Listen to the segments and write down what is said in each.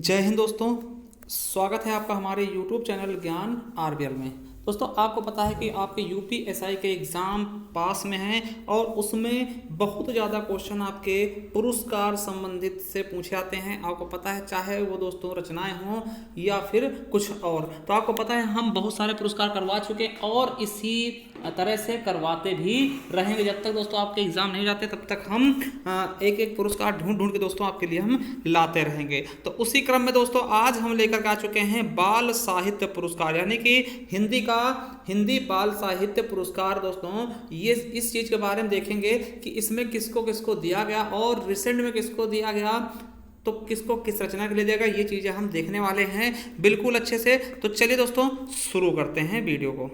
जय हिंद दोस्तों। स्वागत है आपका हमारे YouTube चैनल ज्ञान आरबीएल में। दोस्तों आपको पता है कि आपके यूपीएसआई के एग्ज़ाम पास में हैं और उसमें बहुत ज़्यादा क्वेश्चन आपके पुरस्कार संबंधित से पूछे आते हैं। आपको पता है चाहे वो दोस्तों रचनाएं हों या फिर कुछ और, तो आपको पता है हम बहुत सारे पुरस्कार करवा चुके हैं और इसी तरह से करवाते भी रहेंगे। जब तक दोस्तों आपके एग्ज़ाम नहीं हो जाते तब तक हम एक एक पुरस्कार ढूंढ ढूंढ के दोस्तों आपके लिए हम लाते रहेंगे। तो उसी क्रम में दोस्तों आज हम लेकर के आ चुके हैं बाल साहित्य पुरस्कार, यानी कि हिंदी बाल साहित्य पुरस्कार। दोस्तों ये इस चीज़ के बारे में देखेंगे कि इसमें किसको किसको दिया गया और रिसेंट में किसको दिया गया, तो किसको किस रचना के लिए दिया गया, ये चीज़ें हम देखने वाले हैं बिल्कुल अच्छे से। तो चलिए दोस्तों शुरू करते हैं वीडियो को।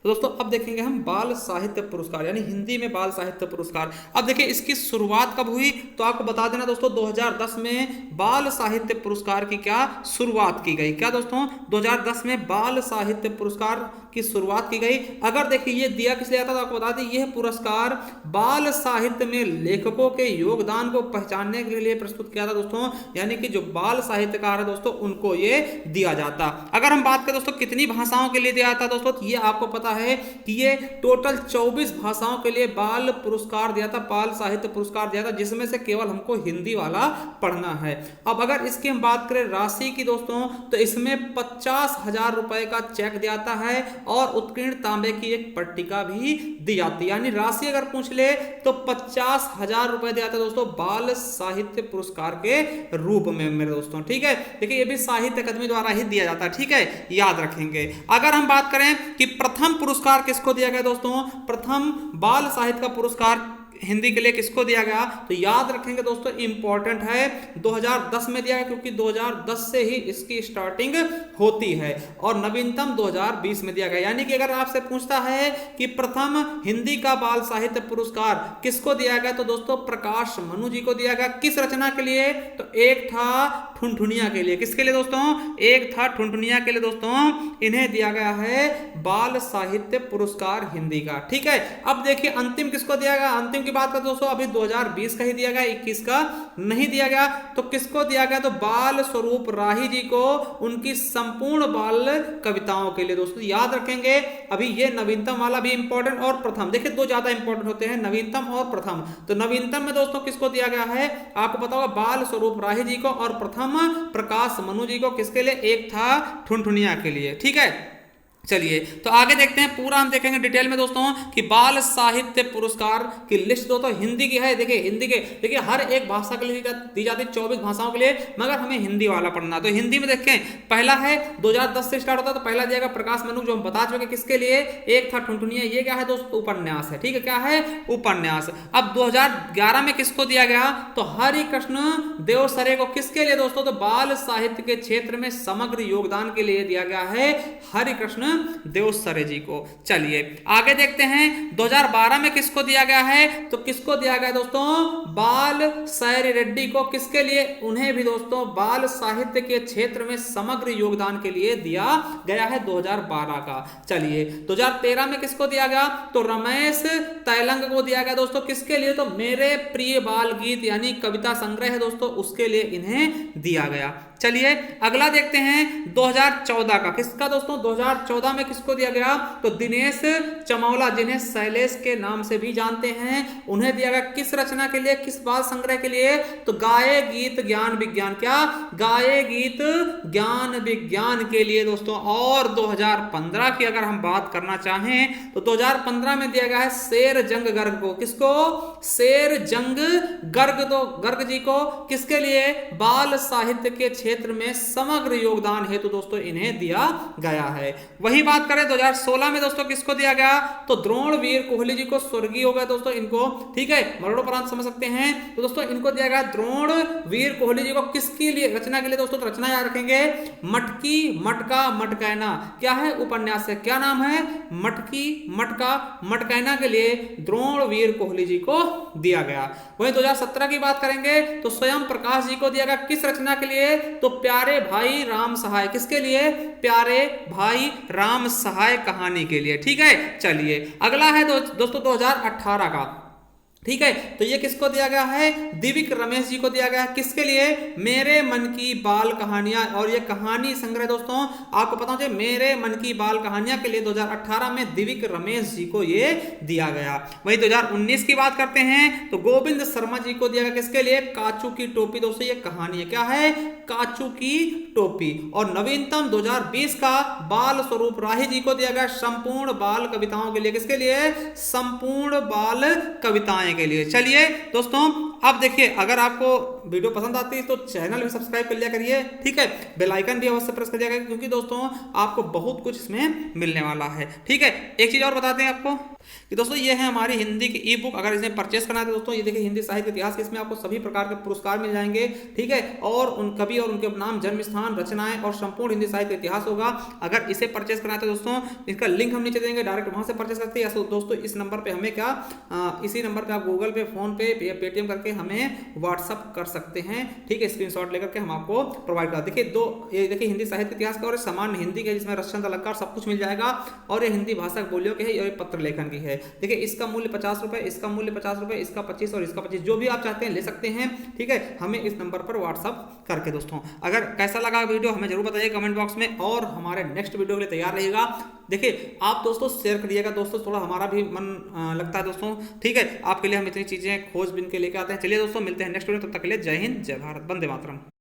तो दोस्तों अब देखेंगे हम बाल साहित्य पुरस्कार, यानी हिंदी में बाल साहित्य पुरस्कार। अब देखिए इसकी शुरुआत कब हुई, तो आपको बता देना दोस्तों 2010 में बाल साहित्य पुरस्कार की क्या शुरुआत की गई। क्या दोस्तों 2010 में बाल साहित्य पुरस्कार की शुरुआत की गई। अगर देखिए ये दिया किस लिए आता तो आपको बता दें यह पुरस्कार बाल साहित्य में लेखकों के योगदान को पहचानने के लिए प्रस्तुत किया था दोस्तों, यानी कि जो बाल साहित्यकार है दोस्तों उनको ये दिया जाता। अगर हम बात करें दोस्तों कितनी भाषाओं के लिए दिया जाता दोस्तों, तो ये आपको पता है कि ये टोटल 24 भाषाओं के लिए बाल पुरस्कार दिया था, बाल साहित्य पुरस्कार दिया था, जिसमें से केवल हमको हिंदी वाला पढ़ना है। अब अगर इसकी हम बात करें राशि की दोस्तों, तो इसमें 50,000 रुपए का चेक दिया जाता है और उत्कीर्ण तांबे की एक पट्टिका भी दी जाती है। यानी राशि अगर पूछ ले तो 50,000 रुपए दिया जाता है दोस्तों बाल साहित्य पुरस्कार के रूप में मेरे दोस्तों। ठीक है, देखिए ये भी साहित्य अकादमी द्वारा ही दिया जाता है। ठीक है, याद रखेंगे। अगर हम बात करें कि प्रथम पुरस्कार किसको दिया गया दोस्तों, प्रथम बाल साहित्य का पुरस्कार हिंदी के लिए किसको दिया गया, तो याद रखेंगे दोस्तों इंपॉर्टेंट है 2010 में दिया गया, क्योंकि 2010 से ही इसकी स्टार्टिंग होती है और नवीनतम 2020 में दिया गया। यानी कि अगर आपसे पूछता है कि प्रथम हिंदी का बाल साहित्य पुरस्कार किसको दिया गया, तो दोस्तों प्रकाश मनु जी को दिया गया। किस रचना के लिए, तो एक था ठुनठुनिया के लिए। किसके लिए दोस्तों, एक था ठुनठुनिया के लिए दोस्तों इन्हें दिया गया है बाल साहित्य पुरस्कार हिंदी का। ठीक है, अब देखिए अंतिम किसको दिया गया, अंतिम की बात करें दोस्तों अभी 2020 का ही दिया गया, 21 का नहीं दिया गया। तो किसको दिया गया, तो बाल स्वरूप राही जी को उनकी संपूर्ण बाल कविताओं के लिए। दोस्तों याद रखेंगे अभी ये नवीनतम वाला भी इंपॉर्टेंट और प्रथम, देखिए दो ज्यादा इंपॉर्टेंट होते हैं, नवीनतम और प्रथम। तो नवीनतम में दोस्तों किसको दिया गया है, आपको पता होगा बाल स्वरूप राही जी को, और प्रथम प्रकाश मनु जी को। किसके लिए, एक था ठुनठुनिया के लिए। ठीक है, चलिए तो आगे देखते हैं, पूरा हम देखेंगे डिटेल में दोस्तों कि बाल साहित्य पुरस्कार की लिस्ट दोस्तों हिंदी की है। देखिए हिंदी के देखिए हर एक भाषा के लिए दी जाती है, 24 भाषाओं के लिए, मगर हमें हिंदी वाला पढ़ना। तो हिंदी में देखें पहला है 2010 से स्टार्ट होता है, तो पहला दिया गया प्रकाश मनु जो हम बता चुके किसके लिए, एक था ठुनठुनिया। ये क्या है दोस्तों, उपन्यास है। ठीक है, क्या है, उपन्यास। अब 2011 में किसको दिया गया, तो हरिकृष्ण देवसरे को। किसके लिए दोस्तों, तो बाल साहित्य के क्षेत्र में समग्र योगदान के लिए दिया गया है हरिकृष्ण देवसरे जी को। चलिए आगे देखते हैं 2012 में किसको दिया गया है, तो किसको दिया गया दोस्तों, बाल सैरी रेड्डी को। किसके लिए, उन्हें भी दोस्तों बाल साहित्य के क्षेत्र में समग्र योगदान के लिए दिया गया है 2012 का। चलिए 2013 में किसको दिया गया, तो रमेश तैलंग को दिया गया दोस्तों। किसके लिए, तो मेरे प्रिय बाल गीत यानी कविता संग्रह है दोस्तों, उसके लिए इन्हें दिया गया। चलिए अगला देखते हैं 2014 का। किसका दोस्तों, 2014 में किसको दिया गया, तो दिनेश चमौला जिन्हें शैलेश के नाम से भी जानते हैं, उन्हें दिया गया। किस रचना के लिए, किस बाल संग्रह के लिए, तो गाए गीत ज्ञान विज्ञान। क्या, गाए गीत ज्ञान विज्ञान के लिए दोस्तों। और 2015 की अगर हम बात करना चाहें तो 2015 में दिया गया है शेर जंग गर्ग को। किसको, शेर जंग गर्ग, तो गर्ग जी को। किसके लिए, बाल साहित्य के क्षेत्र में समग्र योगदान हेतु दोस्तों इन्हें दिया गया है। वही बात करें 2016 में दोस्तों किसको दिया गया, तो द्रोणवीर कोहली जी को। स्वर्गीय हो गए दोस्तों इनको। ठीक है, मरणोपरांत समझ सकते हैं। तो दोस्तों इनको दिया गया द्रोणवीर कोहली जी को। किसके लिए, रचना के लिए दोस्तों, तो रचना याद रखेंगे मटकी मटका मटकैना। क्या है, उपन्यास है। क्या नाम है, मटकी मटका मटकैना के लिए द्रोणवीर कोहली जी को दिया गया। वही 2017 की बात करेंगे तो स्वयं प्रकाश जी को दिया गया। किस रचना के लिए, तो प्यारे भाई राम सहाय। किसके लिए, प्यारे भाई राम सहाय कहानी के लिए। ठीक है, चलिए अगला है दोस्तों 2018 का। ठीक है, तो ये किसको दिया गया है? दिविक रमेश जी को दिया गया है। किसके लिए? मेरे मन की बाल कहानियां, और ये कहानी संग्रह दोस्तों आपको पता होना चाहिए, मेरे मन की बाल कहानियां के लिए 2018 में दिविक रमेश जी को ये दिया गया। वही 2019 की बात करते हैं तो गोविंद शर्मा जी को दिया गया। किसके लिए? काचू की टोपी। दोस्तों ये कहानी है, क्या है? काचू की टोपी। और नवीनतम 2020 का बाल स्वरूप राही जी को दिया गया संपूर्ण बाल कविताओं के लिए। किसके लिए? संपूर्ण बाल कविताएं के लिए। चलिए दोस्तों, अब देखिए, अगर आपको वीडियो पसंद आती है तो चैनल भी सब्सक्राइब कर लिया करिए, ठीक है, बेल आइकन भी अवश्य प्रेस कर दिया करिए, क्योंकि दोस्तों आपको बहुत कुछ इसमें मिलने वाला है। ठीक है, एक चीज और बताते हैं आपको कि दोस्तों ये है हमारी हिंदी की ई बुक। अगर इसे परचेस करना है तो दोस्तों ये देखिए, हिंदी साहित्य इतिहास, इसमें आपको सभी प्रकार के पुरस्कार मिल जाएंगे, ठीक है, और उन कवि और उनके नाम, जन्म स्थान, रचनाएं और संपूर्ण हिंदी साहित्य इतिहास होगा। अगर इसे परचेस करना है तो दोस्तों इसका लिंक हम नीचे देंगे, डायरेक्ट वहां से परचेस करते हैं। दोस्तों इस नंबर पे हमें क्या, इसी नंबर पे आप गूगल पे, फोन पे या पेटीएम करके हमें व्हाट्सअप कर सकते हैं, ठीक है, स्क्रीनशॉट लेकर के हम आपको प्रोवाइड कर। देखिए ये देखिए हिंदी साहित्य इतिहास का और सामान्य हिंदी के, जिसमें रचना अलंकार सब कुछ मिल जाएगा, और ये हिंदी भाषा बोलियों के है, और पत्र लेखन की है। देखिए इसका मूल्य 50 रुपए, इसका मूल्य 50 रुपए, इसका 25 और इसका 25, जो भी आप चाहते हैं ले सकते हैं, ठीक है, हमें इस नंबर पर व्हाट्सअप करके। दोस्तों अगर कैसा लगा वीडियो हमें जरूर बताइए कमेंट बॉक्स में, और हमारे नेक्स्ट वीडियो के लिए तैयार रहिएगा। देखिए आप दोस्तों शेयर करिएगा दोस्तों, थोड़ा हमारा भी मन लगता है दोस्तों, ठीक है, आपके लिए हम इतनी चीजें खोजबीन के लेके आते हैं। चलिए दोस्तों मिलते हैं नेक्स्ट वीडियो, तब तक के लिए जय हिंद, जय भारत, वंदे मातरम।